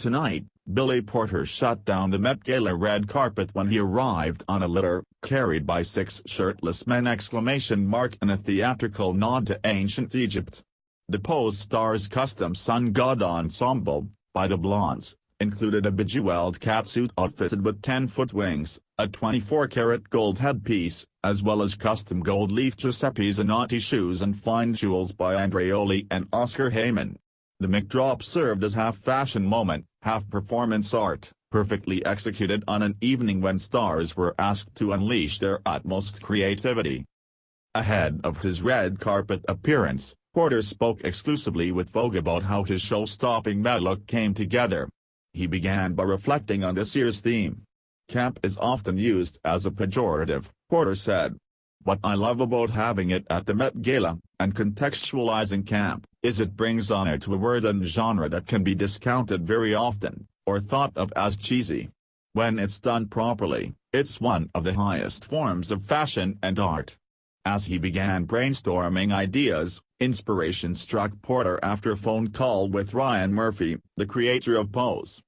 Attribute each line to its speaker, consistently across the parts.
Speaker 1: Tonight, Billy Porter shut down the Met Gala red carpet when he arrived on a litter, carried by 6 shirtless men! In a theatrical nod to ancient Egypt. The Pose Stars custom sun god ensemble, by the Blondes, included a bejeweled catsuit outfitted with 10-foot wings, a 24-karat gold headpiece, as well as custom gold leaf Giuseppe Zanotti shoes and fine jewels by Andreoli and Oscar Heyman. The mic drop served as half fashion moment, half performance art, perfectly executed on an evening when stars were asked to unleash their utmost creativity. Ahead of his red carpet appearance, Porter spoke exclusively with Vogue about how his show-stopping Met look came together. He began by reflecting on this year's theme. "Camp is often used as a pejorative," Porter said. "What I love about having it at the Met Gala, and contextualizing camp, is it brings honor to a word and genre that can be discounted very often, or thought of as cheesy. When it's done properly, it's one of the highest forms of fashion and art." As he began brainstorming ideas, inspiration struck Porter after a phone call with Ryan Murphy, the creator of Pose.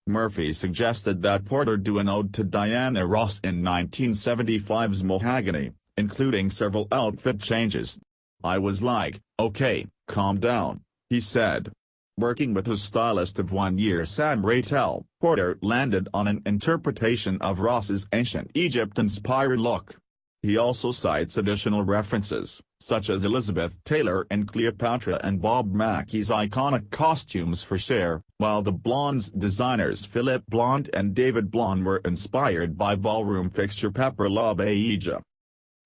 Speaker 1: Murphy suggested that Porter do an ode to Diana Ross in 1975's Mahogany, including several outfit changes. "I was like, okay, calm down," he said. Working with his stylist of 1 year Sam Raytel, Porter landed on an interpretation of Ross's ancient Egypt-inspired look. He also cites additional references, such as Elizabeth Taylor and Cleopatra and Bob Mackey's iconic costumes for Cher, while the Blondes designers Philip Blonde and David Blonde were inspired by ballroom fixture Pepper LaBeija.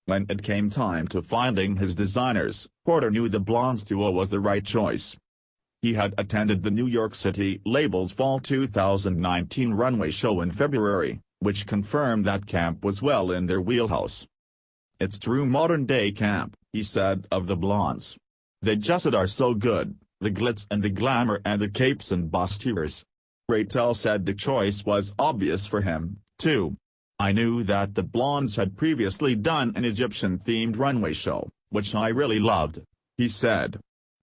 Speaker 1: When it came time to finding his designers, Porter knew the Blondes duo was the right choice. He had attended the New York City label's Fall 2019 runway show in February, which confirmed that camp was well in their wheelhouse. "It's true modern-day camp," he said of the Blondes. "They just are so good, the glitz and the glamour and the capes and bustiers." Raytel said the choice was obvious for him, too. "I knew that the Blondes had previously done an Egyptian-themed runway show, which I really loved," he said.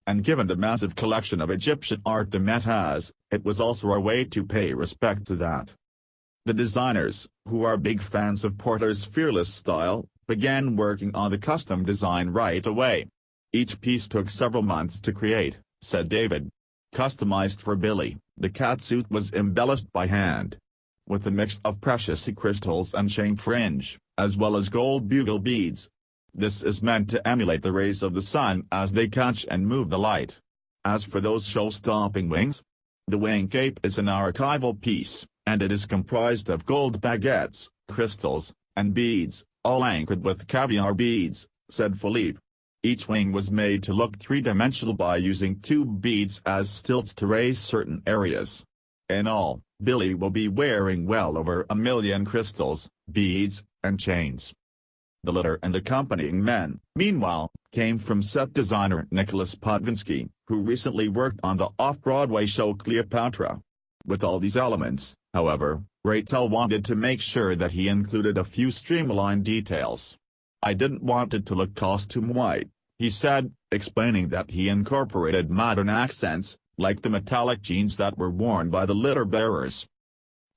Speaker 1: "And given the massive collection of Egyptian art the Met has, it was also our way to pay respect to that." The designers, who are big fans of Porter's fearless style, began working on the custom design right away. "Each piece took several months to create," said David. Customized for Billy, the catsuit was embellished by hand, with a mix of precious crystals and chain fringe, as well as gold bugle beads. This is meant to emulate the rays of the sun as they catch and move the light. As for those show-stopping wings, the wing cape is an archival piece, and it is comprised of gold baguettes, crystals, and beads, all anchored with caviar beads, said Philippe. Each wing was made to look three-dimensional by using 2 beads as stilts to raise certain areas. In all, Billy will be wearing well over 1 million crystals, beads, and chains. The litter and accompanying men, meanwhile, came from set designer Nicholas Podvinsky, who recently worked on the off-Broadway show Cleopatra. With all these elements, however, Raytel wanted to make sure that he included a few streamlined details. "I didn't want it to look costume-white," he said, explaining that he incorporated modern accents, like the metallic jeans that were worn by the litter-bearers.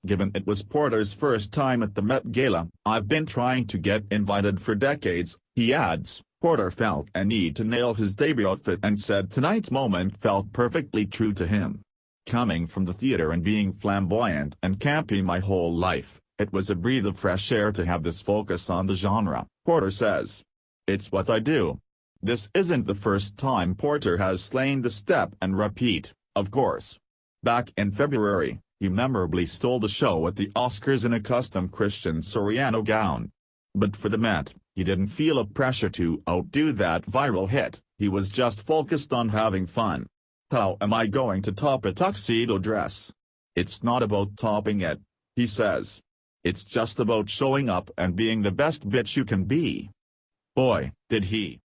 Speaker 1: Given it was Porter's first time at the Met Gala, "I've been trying to get invited for decades," he adds. Porter felt a need to nail his debut outfit and said tonight's moment felt perfectly true to him. "Coming from the theater and being flamboyant and campy my whole life, it was a breath of fresh air to have this focus on the genre," Porter says. "It's what I do." This isn't the first time Porter has slain the step and repeat, of course. Back in February, he memorably stole the show at the Oscars in a custom Christian Soriano gown. But for the Met, he didn't feel a pressure to outdo that viral hit, he was just focused on having fun. "How am I going to top a tuxedo dress? It's not about topping it," he says. "It's just about showing up and being the best bitch you can be." Boy, did he.